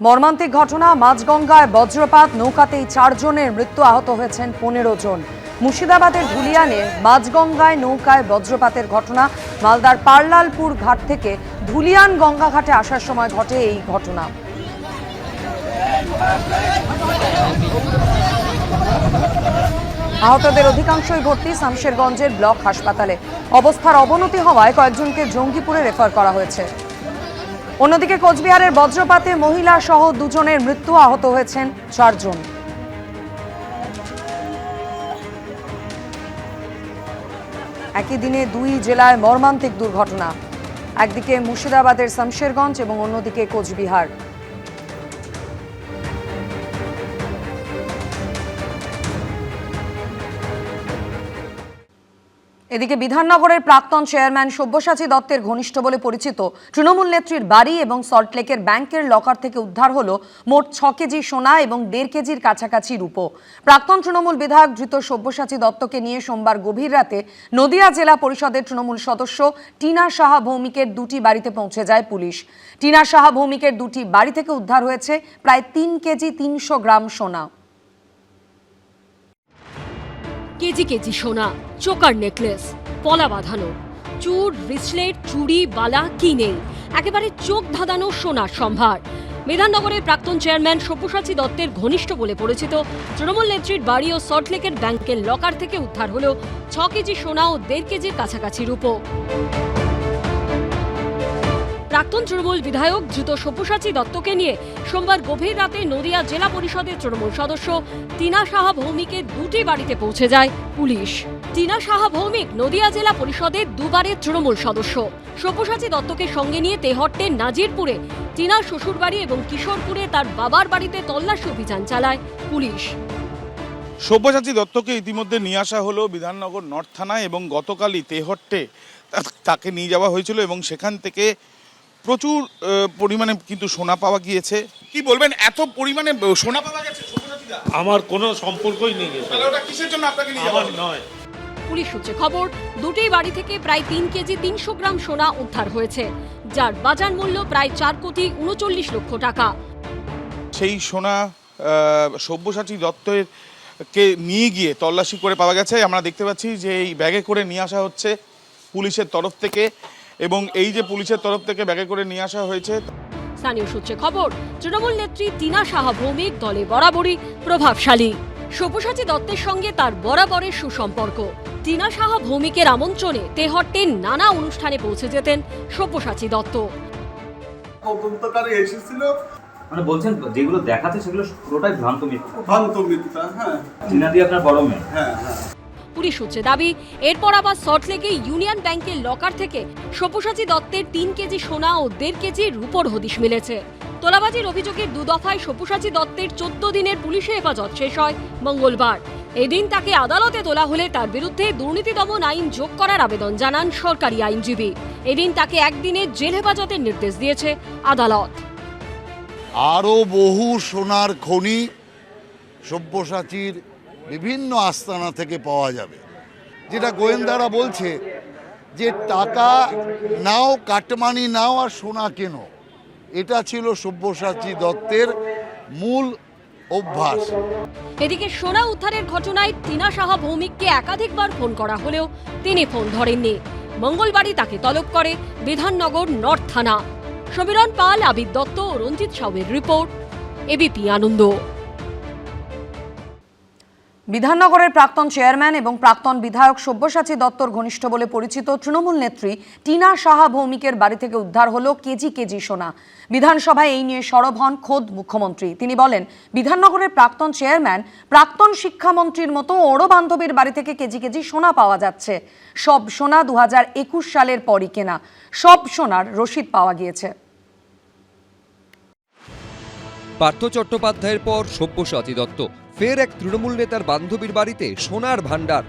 মর্মান্তিক ঘটনা, মাঝগঙ্গায় বজ্রপাত, নৌকাতেই 4 জনের মৃত্যু, আহত হয়েছেন 15 জন। মুর্শিদাবাদের ধুলিয়ানে মাঝগঙ্গায় নৌকায় বজ্রপাতের ঘটনা। মালদার পারলালপুর ঘাট থেকে ধুলিয়ান গঙ্গা ঘাটে আসার সময় ঘটে এই ঘটনা। আহতদের অধিকাংশই ভর্তি শামশেরগঞ্জের ব্লক হাসপাতালে। অবস্থার অবনতি হওয়ায় কয়েকজনকে জঙ্গিপুরে রেফার করা হয়েছে। অন্যদিকে কোচবিহারের বজ্রপাতে মহিলা সহ 2 জনের মৃত্যু, আহত হয়েছেন 4 জন। একই দিনে 2 জেলায় মর্মান্তিক দুর্ঘটনা, একদিকে মুর্শিদাবাদের শামশেরগঞ্জ এবং অন্যদিকে কোচবিহার। এদিকে বিধাননগরের প্রাক্তন চেয়ারম্যান সব্যসাচী দত্তের ঘনিষ্ঠ বলে পরিচিত তৃণমূল নেত্রীর বাড়ি এবং সল্টলেকের ব্যাংকের লকার থেকে উদ্ধার হলো মোট 6 কেজি সোনা এবং 1.5 কেজির কাছাকাছি রূপো। প্রাক্তন তৃণমূল বিধায়ক ধৃত সব্যসাচী দত্তকে নিয়ে সোমবার গভীর রাতে নদিয়া জেলা পরিষদের তৃণমূল সদস্য টিনা সাহা ভৌমিকের 2টি বাড়িতে পৌঁছে যায় পুলিশ। টিনা সাহা ভৌমিকের 2টি বাড়ি থেকে উদ্ধার হয়েছে প্রায় 3 কেজি 300 গ্রাম সোনা। কেজি কেজি সোনা, চোকার নেকলেস, পলা বাঁধানো, চুর, ব্রেসলেট, চুড়ি, বালা কি নেই, একেবারে চোখ ধাঁধানো সোনার সম্ভার। বিধাননগরের প্রাক্তন চেয়ারম্যান সব্যসাচী দত্তের ঘনিষ্ঠ বলে পরিচিত তৃণমূল নেত্রীর বাড়ি ও সল্টলেকের ব্যাংকের লকার থেকে উদ্ধার হলো 6 কেজি সোনা ও 1.5 কেজির কাছাকাছি রূপো। প্রাক্তন তৃণমূল বিধায়ক ধৃত সব্যসাচী দত্তকে নিয়ে সোমবার গভীর রাতে নদিয়া জেলা পরিষদের তৃণমূল সদস্য টিনা সাহা ভৌমিকের 2টি বাড়িতে পৌঁছে যায় পুলিশ। টিনা সাহা ভৌমিক নদিয়া জেলা পরিষদের 2বারের তৃণমূল সদস্য। সব্যসাচী দত্তকে সঙ্গে নিয়ে তেহট্টের নাজিরপুরে টিনার শ্বশুরবাড়ি এবং কিশোরপুরে তার বাবার বাড়িতে তল্লাশি অভিযান চালায় পুলিশ। সব্যসাচী দত্তকে ইতিমধ্যে নিয়ে আসা হলো বিধাননগর নর্থ থানায় এবং গতকালই তেহট্টে তাকে নিয়ে যাওয়া হয়েছিল এবং সেখান থেকে প্রচুর পরিমাণে কিন্তু সোনা পাওয়া গিয়েছে। কি বলবেন, এত পরিমাণে সোনা পাওয়া গেছে? আমার কোনো সম্পর্কই নেই। তাহলে ওটা কিসের জন্য আপনাকে নিয়ে যাওয়া নয়। পুলিশ সূত্রে খবর, 2টি বাড়ি থেকে প্রায় 3 কেজি 300 গ্রাম সোনা উদ্ধার হয়েছে, যার বাজার মূল্য প্রায় 4 কোটি 39 লক্ষ টাকা। সেই সোনা সব্যসাচী দত্তের কে নিয়ে গিয়ে তল্লাশি করে পাওয়া গেছে। আমরা দেখতে পাচ্ছি যে এই ব্যাগে করে নিয়ে আসা হচ্ছে পুলিশের তরফ থেকে, এবং এই যে পুলিশের তরফ থেকে ব্যাগে করে নিয়ে আসা হয়েছে। স্থানীয় সূত্রে খবর, তৃণমূল নেত্রী টিনা সাহা ভৌমিক দলে বরাবরই প্রভাবশালী। সব্যসাচী দত্তের সঙ্গে তার বরাবরের সুসম্পর্ক। টিনা সাহা ভৌমিকের আমন্ত্রণে তেহট্টের নানা অনুষ্ঠানে পৌঁছে যেতেন সব্যসাচী দত্ত। তদন্তকারী এসেছিল, মানে বলছেন যেগুলো দেখাচ্ছে সেগুলো পুরোটাই ভ্রান্ত মিথ্যা। হ্যাঁ, টিনা দিয়ে আপনার বড় মেয়ে। হ্যাঁ। পুলিশ সূত্রে দাবি, এরপর আবার সল্টলেকে ইউনিয়ন ব্যাংকের লকার থেকে সব্যসাচী দত্তের 3 কেজি সোনা ও 1.5 কেজির রূপোর হদিশ মিলেছে। তোলাবাজির অভিযোগের 2 দফায় সব্যসাচী দত্তের 14 দিনের পুলিশে হেফাজত শেষ হয় মঙ্গলবার। এদিন তাকে আদালতে তোলা হলে তার বিরুদ্ধে দুর্নীতি দমন আইন যোগ করার আবেদন জানান সরকারি আইনজীবী। এদিন তাকে 1 দিনের জেল হেফাজতের নির্দেশ দিয়েছে আদালত। আরও বহু সোনার খনি সব্যসাচীর বিভিন্ন আস্তানা থেকে পাওয়া যাবে। যেটা গোয়েন্দারা বলছে যে টাকা নাও, কাটমানি নাও আর সোনা কেনো, এটা ছিল সব্যসাচী দত্তের মূল অভ্যাস। এদিকে সোনা উদ্ধারের ঘটনায় টিনা সাহা ভৌমিককে একাধিকবার ফোন করা হলেও তিনি ফোন ধরেননি। মঙ্গলবারই তাকে তলব করে বিধাননগর নর্থ থানা। সমীরণ পাল, আবিদ দত্ত ও রঞ্জিত সাউয়ের রিপোর্ট, এবিপি আনন্দ। বিধাননগরের প্রাক্তন চেয়ারম্যান এবং প্রাক্তন বিধায়ক সব্যসাচী দত্তর ঘনিষ্ঠ বলে পরিচিত তৃণমূল নেত্রী টিনা সাহা ভৌমিকের বাড়ি থেকে উদ্ধার হলো কেজি কেজি সোনা। বিধানসভায় এই নিয়ে সরব হন খোদ মুখ্যমন্ত্রী। তিনি বলেন, বিধাননগরের প্রাক্তন চেয়ারম্যান প্রাক্তন শিক্ষামন্ত্রীর মতো ওরও বান্ধবীর বাড়ি থেকে কেজি কেজি সোনা পাওয়া যাচ্ছে। সব সোনা 2021 সালের পরই কেনা। সব সোনার রসিদ পাওয়া গিয়েছে। পার্থ চট্টোপাধ্যায়ের পর সব্যসাচী দত্ত ফের এক তৃণমূল নেতার বান্ধবীর বাড়িতে সোনার ভাণ্ডার।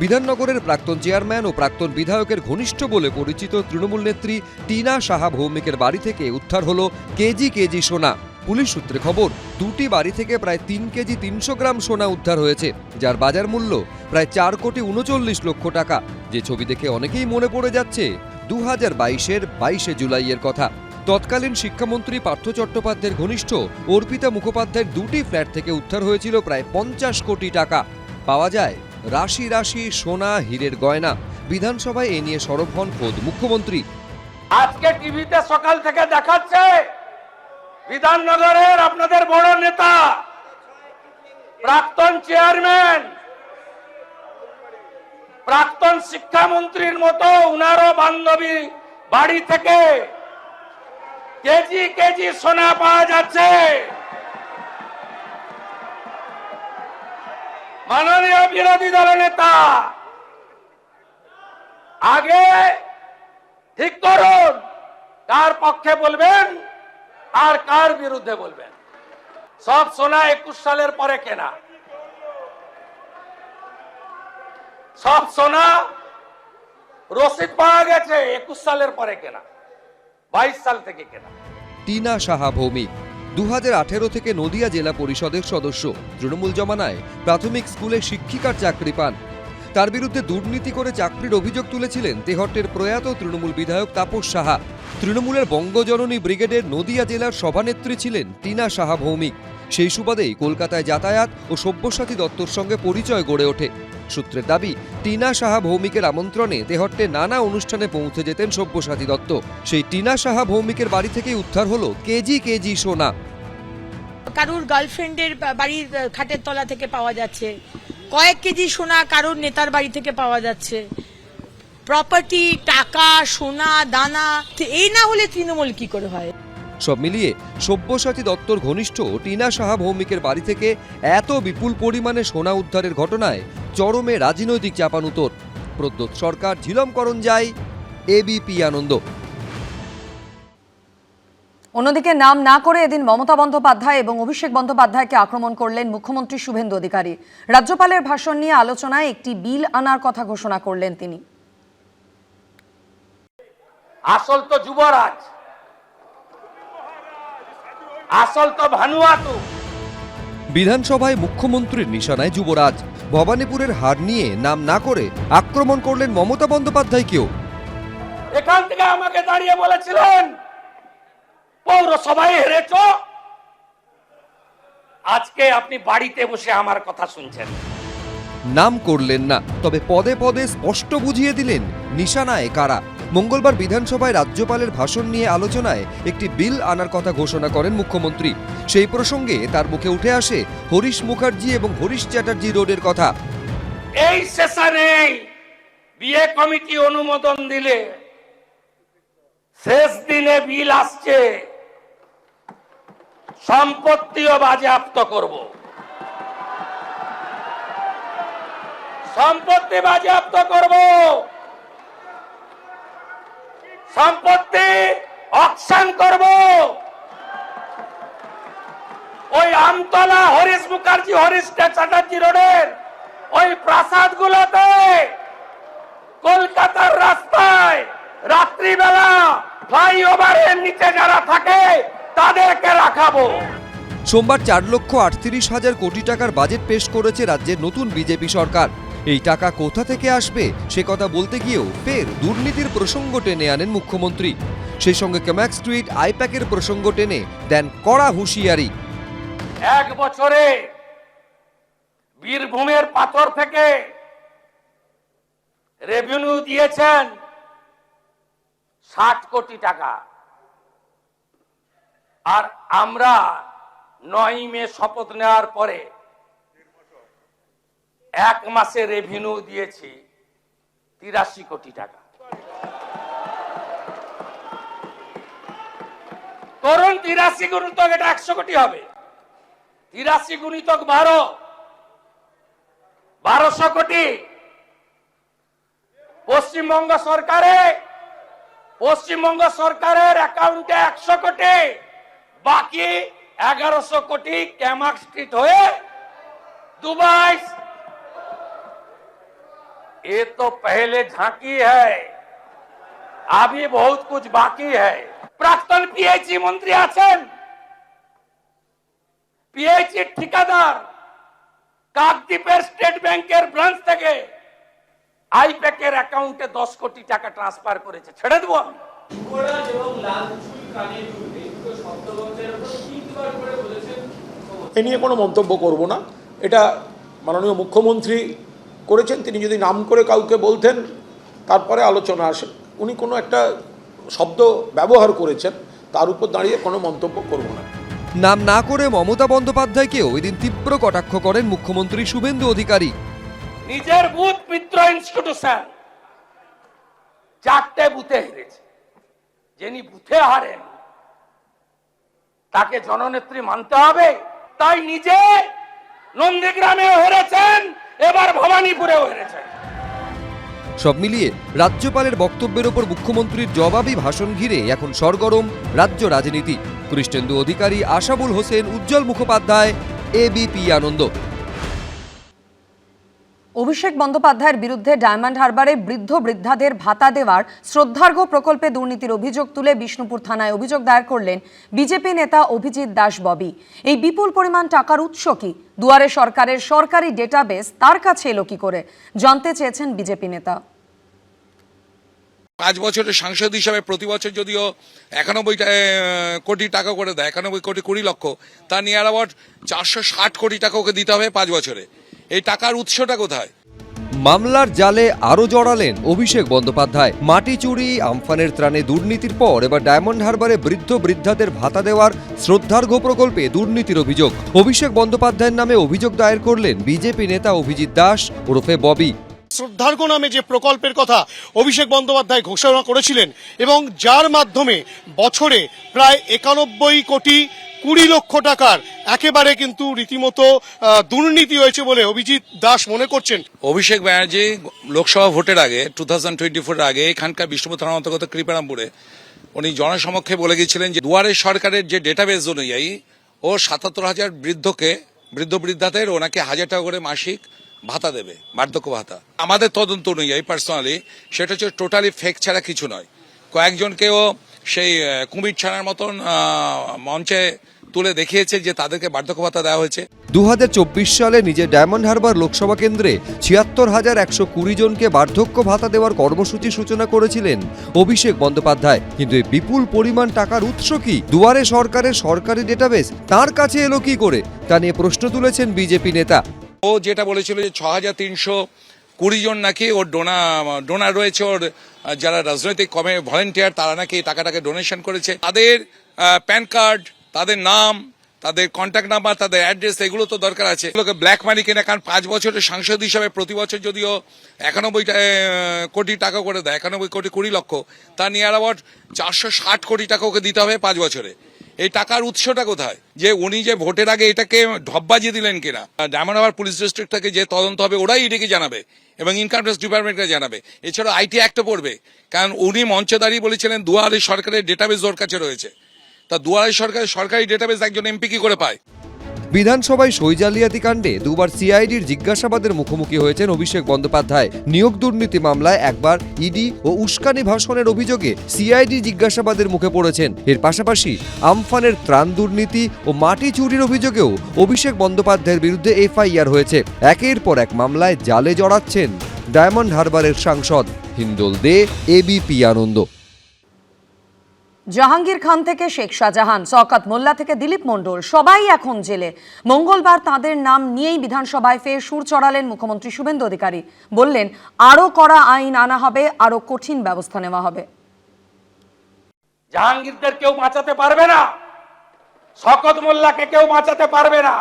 বিধাননগরের প্রাক্তন চেয়ারম্যান ও প্রাক্তন বিধায়কের ঘনিষ্ঠ বলে পরিচিত তৃণমূল নেত্রী টিনা সাহা ভৌমিকের বাড়ি থেকে উদ্ধার হলো কেজি কেজি সোনা। পুলিশ সূত্রে খবর, 2টি বাড়ি থেকে প্রায় 3 কেজি 300 গ্রাম সোনা উদ্ধার হয়েছে, যার বাজার মূল্য প্রায় 4 কোটি 39 লক্ষ টাকা। যে ছবি দেখে অনেকেই মনে পড়ে যাচ্ছে 2022-এর 22শে জুলাইয়ের কথা। তৎকালীন শিক্ষামন্ত্রী পার্থ চট্টোপাধ্যায়ের ঘনিষ্ঠ অর্পিতা মুখোপাধ্যায়ের দুটি ফ্ল্যাট থেকে উদ্ধার হয়েছিল প্রায় 50 কোটি টাকা। পাওয়া যায় রাশি রাশি সোনা, হীরের গয়না। বিধানসভায় এ নিয়ে সরব হন খোদ মুখ্যমন্ত্রী। আজকে টিভিতে সকাল থেকে দেখাচ্ছে বিধাননগরের আপনাদের বড় নেতা, প্রাক্তন চেয়ারম্যান, প্রাক্তন শিক্ষামন্ত্রীর মতো উনারও বান্ধবী বাড়ি থেকে কেজি কেজি সোনা পাওয়া যাচ্ছে। মাননীয় বিরোধী দল নেতা, আগে ঠিক করুন কার পক্ষে বলবেন আর কার বিরুদ্ধে বলবেন। সব সোনা 21 সালের পরে কেনা, সব সোনা রসিদ পাওয়া গেছে 21 সালের পরে কেনা, 22 সাল থেকে কেনা। টিনা সাহা ভৌমিক 2018 থেকে নদিয়া জেলা পরিষদের সদস্য। তৃণমূল জমানায় প্রাথমিক স্কুলে শিক্ষিকার চাকরি পান। তার বিরুদ্ধে দুর্নীতি করে চাকরির অভিযোগ তুলেছিলেন তেহট্টের প্রয়াত তৃণমূল বিধায়ক তাপস সাহা। তৃণমূলের বঙ্গজননী ব্রিগেডের নদিয়া জেলার সভানেত্রী ছিলেন টিনা সাহা ভৌমিক। সেই সুবাদেই কলকাতায় যাতায়াত ও সব্যসাচী দত্তর সঙ্গে পরিচয় গড়ে ওঠে। সূত্রের দাবি, টিনা সাহা ভৌমিকের আমন্ত্রণে তেহট্টে নানা অনুষ্ঠানে পৌঁছে যেতেন সব্যসাচী দত্ত। সেই টিনা সাহা ভৌমিকের বাড়ি থেকেই উদ্ধার হলো কেজি কেজি সোনা। কারুর গার্লফ্রেন্ডের বাড়ির খাটের তলা থেকে পাওয়া যাচ্ছে, কয়েক কেজি সোনা কারুর নেতার বাড়ি থেকে পাওয়া যাচ্ছে। প্রপার্টি, টাকা, সোনা, দানা, এই না হলে তৃণমূল কি করে হয়? সব মিলিয়ে সব্যসাচী দত্তর ঘনিষ্ঠ টিনা সাহা ভৌমিকের বাড়ি থেকে এত বিপুল পরিমাণে সোনা উদ্ধারের ঘটনায় চরমে রাজনৈতিক চাপানুতোর। প্রদ্যোৎ সরকার, ঝিলম করঞ্জাই, এবিপি আনন্দ। অন্যদিকে নাম না করে এদিন মমতা বন্দ্যোপাধ্যায় এবং অভিষেক বন্দ্যোপাধ্যায়কে আক্রমণ করলেন মুখ্যমন্ত্রী শুভেন্দু অধিকারী। রাজ্যপালের ভাষণ নিয়ে আলোচনায় একটি বিল আনার কথা ঘোষণা করলেন তিনি। আসল তো যুবরাজ, আসল তো ভানুয়াতু। বিধানসভায় মুখ্যমন্ত্রীর নিশানায় যুবরাজ। ভবানীপুরের হার নিয়ে নাম না করে আক্রমণ করলেন মমতা বন্দ্যোপাধ্যায়কেও। এখান থেকে আমাকে দাঁড়িয়ে বলেছিলেন পৌরসভায় হেরেছ, আজকে আপনি বাড়িতে বসে আমার কথা শুনছেন। নাম করলেন না, তবে পদে পদে স্পষ্ট বুঝিয়ে দিলেন নিশানায় কারা। মঙ্গলবার বিধানসভায় রাজ্যপালের ভাষণ নিয়ে আলোচনায় একটি বিল আনার কথা ঘোষণা করেন মুখ্যমন্ত্রী। সেই প্রসঙ্গে তার মুখে উঠে আসে হরিশ মুখার্জি এবং হরিশ চ্যাটার্জি রোডের কথা। এই সেশনে বিয়ে কমিটি অনুমোদন দিলে শেষ দিনে বিল আসছে, সম্পত্তিও বাজেয়াপ্ত করব। সম্পত্তি বাজেয়াপ্ত করব, সম্পত্তি অকশন করব। ওই আমতলা হরিশ মুখার্জি, হরিশ চ্যাটার্জি রোডের ওই প্রাসাদগুলোতে কলকাতার রাস্তায় রাত্রিবেলা ফ্লাইওভারের নিচে যারা থাকে তাদেরকে রাখাবো। সোমবার 4,38,000 কোটি টাকার বাজেট পেশ করেছে রাজ্যের নতুন বিজেপি সরকার। এই টাকা কোথা থেকে আসবে সে কথা বলতে গিয়েও ফের দুর্নীতির প্রসঙ্গ টেনে আনেন মুখ্যমন্ত্রী। সেই সঙ্গে ক্যামাক স্ট্রিট, আইপ্যাকের প্রসঙ্গ টেনে দেন কড়া হুঁশিয়ারি। এক বছরে বীরভূমের পাথর থেকে রেভিনিউ দিয়েছেন 60 কোটি টাকা, আর আমরা 9 মে শপথ নেওয়ার পরে 1 মাসে রেভিনিউ দিয়েছি 83 কোটি টাকা। করুন 83 গুণিতক, এটা 100 কোটি হবে। 83 গুণিতক 12, 1200 কোটি। পশ্চিমবঙ্গ সরকারের অ্যাকাউন্টে 100 কোটি, বাকি 1100 কোটি ক্যামাক স্ট্রিট হয়ে दुबई। ये तो पहले झांकी है, अभी बहुत कुछ बाकी है। प्राक्तन पीएचई मंत्री आছেন, पीएचई ঠিকাদার কাকদ্বীপের স্টেট ব্যাংকের ব্রাঞ্চ থেকে আইপ্যাকের অ্যাকাউন্টে 10 কোটি টাকা ট্রান্সফার করেছে। ছেড়ে দেব আমি। এ নিয়ে কোনো মন্তব্য করব না। এটা মাননীয় মুখ্যমন্ত্রী করেছেন, তিনি যদি নাম করে কাউকে বলতেন তারপরে আলোচনা আসে। উনি কোনো একটা শব্দ ব্যবহার করেছেন, তার উপর দাঁড়িয়ে কোনো মন্তব্য করব না। নাম না করে মমতা বন্দ্যোপাধ্যায়কেও এদিন তীব্র কটাক্ষ করেন মুখ্যমন্ত্রী শুভেন্দু অধিকারী। নিজের বুথ মিত্র ইনস্টিটিউশন 4টে বুথে হেরেছে, যিনি বুথে হারেন তাকে জননেত্রী মানতে হবে। তাই নিজে নন্দীগ্রামেও হেরেছেন, এবার ভবানীপুরেও হেরেছেন। সব মিলিয়ে রাজ্যপালের বক্তব্যের ওপর মুখ্যমন্ত্রীর জবাবি ভাষণ ঘিরে এখন সরগরম রাজ্য রাজনীতি। কৃষ্ণেন্দু অধিকারী, আশাবুল হোসেন, উজ্জ্বল মুখোপাধ্যায়, এবিপি আনন্দ। অভিষেক বন্দ্যোপাধ্যায়ের বিরুদ্ধে ডায়মন্ড হারবারে বৃদ্ধ বৃদ্ধাদের ভাতা দেওয়ার শ্রদ্ধার্ঘ্য প্রকল্পে দুর্নীতির অভিযোগ তুলে বিষ্ণুপুর থানায় অভিযোগ দায়ের করলেন বিজেপি নেতা অভিজিৎ দাস ববি। এই বিপুল পরিমাণ টাকার উৎস কি? দুয়ারে সরকারের সরকারি ডেটাবেস তার কাছে এলো কি করে, জানতে চেয়েছেন বিজেপি নেতা। 5 বছরের সাংসদ হিসাবে প্রতি বছর যদিও 91 কোটি টাকা করে দেয়, 91 কোটি 20 লক্ষ, তা নিয়ার অ্যাবাউট 460 কোটি টাকা ওকে দিতে হবে 5 বছরে। এই টাকার উৎসটা কোথায়? মামলার জালে আরো জড়ালেন অভিষেক বন্দ্যোপাধ্যায়। মাটি চুরি, আমফানের ত্রাণে দুর্নীতির পর এবার ডায়মন্ড হারবারে বৃদ্ধ বৃদ্ধাদের ভাতা দেওয়ার শ্রদ্ধার্ঘ্য প্রকল্পে দুর্নীতির অভিযোগ। অভিষেক বন্দ্যোপাধ্যায়ের নামে অভিযোগ দায়ের করলেন বিজেপি নেতা অভিজিৎ দাস ওরফে ববি। শ্রদ্ধার্ঘ্য নামে যে প্রকল্পের কথা অভিষেক বন্দ্যোপাধ্যায় ঘোষণা করেছিলেন এবং যার মাধ্যমে বছরে প্রায় 91 কোটি 20 লক্ষ টাকার একেবারে কিন্তু রীতিমতো দুর্নীতি হয়েছে বলে অভিজিৎ দাস মনে করছেন। অভিষেক ব্যানার্জি লোকসভা ভোটের আগে 2024 আগে এখানকার বিষ্ণুপুর থানার অন্তর্গত কৃপারামপুরে উনি জনসমক্ষে বলে গিয়েছিলেন যে দুয়ারে সরকারের যে ডেটাবেস অনুযায়ী ও 77,000 বৃদ্ধ বৃদ্ধাদের ওনাকে 1000 টাকা করে মাসিক ভাতা দেবে, বার্ধক্য ভাতা। আমাদের তদন্ত অনুযায়ী পার্সোনালি সেটা হচ্ছে টোটালি ফেক ছাড়া কিছু নয়। কয়েকজনকেও সেই কুমির ছানার মতন মঞ্চে তুলে দেখিয়েছে যে তাদেরকে বার্ধক্য ভাতা দেওয়া হয়েছে। 2024 সালে নিজের ডায়মন্ড হারবার লোকসভা কেন্দ্রে 76,120 জনকে বার্ধক্য ভাতা দেওয়ার কর্মসূচি সূচনা করেছিলেন অভিষেক বন্দ্যোপাধ্যায়। কিন্তু এই বিপুল পরিমাণ টাকার উৎস কি? দুয়ারে সরকারের সরকারি ডেটাবেস তার কাছে এলো কি করে, তা নিয়ে প্রশ্ন তুলেছেন বিজেপি নেতা। ও যেটা বলেছিল যে 6,320 জন নাকি ওর ডোনার রয়েছে, ওর যারা রাজনৈতিক কমে ভলেন্টিয়ার তারা নাকি টাকাটাকে ডোনেশন করেছে। তাদের প্যান কার্ড, তাদের নাম, তাদের কন্ট্যাক্ট নাম্বার, তাদের অ্যাড্রেস, এগুলো তো দরকার আছে। এগুলোকে ব্ল্যাক মানি কিনা, কারণ 5 বছরের সাংসদ হিসাবে প্রতি বছর যদিও 91 কোটি টাকা করে দেয়, 91 কোটি 20 লক্ষ, তা নিয়ার অ্যাবাউট 460 কোটি টাকা ওকে দিতে হবে 5 বছরে। এই টাকার উৎসটা কোথায়? যে উনি যে ভোটের আগে এটাকে ঢপবাজি দিলেন কিনা। ডায়মন্ড হারবার পুলিশ ডিস্ট্রিক্ট থেকে যে তদন্ত হবে ওরাই ইডিকে জানাবে এবং ইনকাম ট্যাক্স ডিপার্টমেন্টকে জানাবে। এছাড়া আইটি অ্যাক্টও পড়বে, কারণ উনি মঞ্চে দাঁড়িয়ে বলেছিলেন দুয়ারে সরকারের ডেটাবেস ওর কাছে রয়েছে। তা দুয়ারে সরকারের সরকারি ডেটাবেস একজন এমপি কি করে পায়? বিধানসভায় সই জালিয়াতি কাণ্ডে দুবার সিআইডির জিজ্ঞাসাবাদের মুখোমুখি হয়েছেন অভিষেক বন্দ্যোপাধ্যায়। নিয়োগ দুর্নীতি মামলায় একবার ইডি ও উস্কানি ভাষণের অভিযোগে সিআইডি জিজ্ঞাসাবাদের মুখে পড়েছেন। এর পাশাপাশি আমফানের ত্রাণ দুর্নীতি ও মাটি চুরির অভিযোগেও অভিষেক বন্দ্যোপাধ্যায়ের বিরুদ্ধে এফআইআর হয়েছে। একের পর এক মামলায় জালে জড়াচ্ছেন ডায়মন্ড হারবারের সাংসদ। হিন্দোল দে, এবিপি আনন্দ। জাহাঙ্গীর খান থেকে শেখ শাহজাহান, শওকত মোল্লা থেকে দিলীপ মণ্ডল, সবাই এখন জেলে। মঙ্গলবার তাদের নাম নিয়েই বিধানসভায় ফের সুর চড়ালেন মুখ্যমন্ত্রী শুভেন্দু অধিকারী। বললেন আরো কড়া আইন আনা হবে, আরো কঠিন ব্যবস্থা নেওয়া হবে। জাহাঙ্গীরদের কেউ বাঁচাতে পারবে না, শওকত মোল্লাকে কেউ বাঁচাতে পারবে না।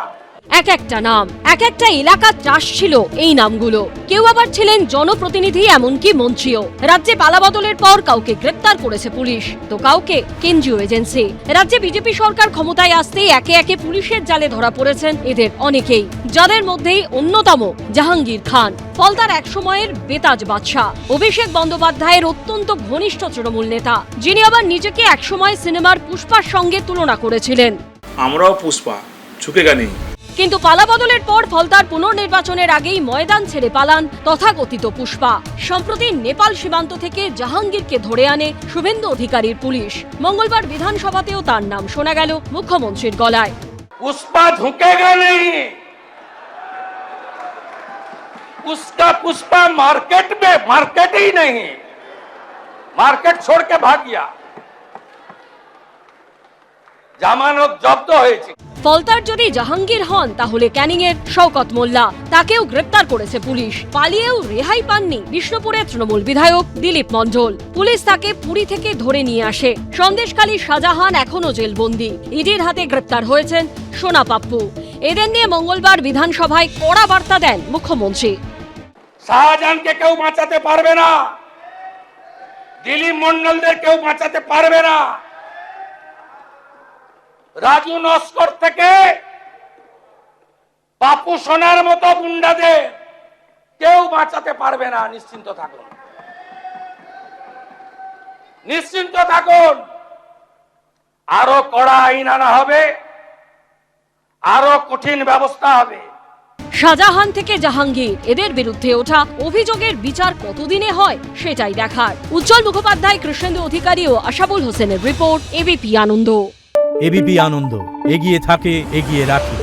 এক একটা নাম, এক একটা এলাকা ত্রাস ছিল এই নামগুলো। কেউ আবার ছিলেন জনপ্রতিনিধি, এমনকি মন্ত্রীও। রাজ্যে পালাবদলের পর কাউকে গ্রেপ্তার করেছে পুলিশ, তো কাউকে কেন্দ্রীয় এজেন্সি। রাজ্যে বিজেপি সরকার ক্ষমতায় আসতেই একে একে পুলিশের জালে ধরা পড়েছেন এদের অনেকেই, যাদের মধ্যেই অন্যতম জাহাঙ্গীর খান, ফলতার এক সময়ের বেতাজ বাদশাহ, অভিষেক বন্দ্যোপাধ্যায়ের অত্যন্ত ঘনিষ্ঠ তৃণমূল নেতা, যিনি আবার নিজেকে একসময় সিনেমার পুষ্পার সঙ্গে তুলনা করেছিলেন। আমরাও পুষ্পা, ঝুঁকেগা নেই। কিন্তু পালাবদলের পর ফলতার পুনর্নির্বাচনের আগেই ময়দান ছেড়ে পালান তথাকথিত পুষ্পা। সম্প্রতি নেপাল সীমান্ত থেকে জাহাঙ্গীরকে ধরে আনে শুভেন্দু অধিকারীর পুলিশ। মঙ্গলবার বিধানসভাতেও তার নাম শোনা গেল মুখ্যমন্ত্রীর গলায়। পুষ্পা ঝুঁকেগা নেই, उसका पुष्पा मार्केट में मार्केट ही नहीं, मार्केट छोड़ के भाग गया। জামানত জব্দ হয়েছে। ফলতার যদি জাহাঙ্গীর হন তাহলে ক্যানিং এর শওকত মোল্লা, তাকেও গ্রেপ্তার করেছে পুলিশ। পালিয়েও রেহাই পাননি বিষ্ণুপুরের তৃণমূল বিধায়ক দিলীপ মণ্ডল। পুলিশ তাকে পুরী থেকে ধরে নিয়ে আসে। সন্দেশখালী শাহজাহান এখনো জেলবন্দি। ইডির হাতে গ্রেপ্তার হয়েছেন সোনা পাপ্পু। এদের নিয়ে মঙ্গলবার বিধানসভায় কড়া বার্তা দেন মুখ্যমন্ত্রী। শাহজাহানকে কেউ বাঁচাতে পারবে না, দিলীপ মণ্ডলদের কেউ বাঁচাতে পারবে না, রাজু নস্কর থেকে পাপু সোনার মতো গুন্ডাদের কেউ বাঁচাতে পারবে না। নিশ্চিন্ত থাকুন, নিশ্চিন্ত থাকুন। আরো কড়া আইন আনা হবে, আরো কঠিন ব্যবস্থা হবে। শাহজাহান থেকে জাহাঙ্গীর এদের বিরুদ্ধে ওঠা অভিযোগের বিচার কতদিনে হয় সেটাই দেখার। উজ্জ্বল মুখোপাধ্যায়, কৃষ্ণেন্দু অধিকারী ও আশাবুল হোসেনের রিপোর্ট, এবিপি আনন্দ। এবিপি আনন্দ, এগিয়ে থাকে, এগিয়ে রাখে।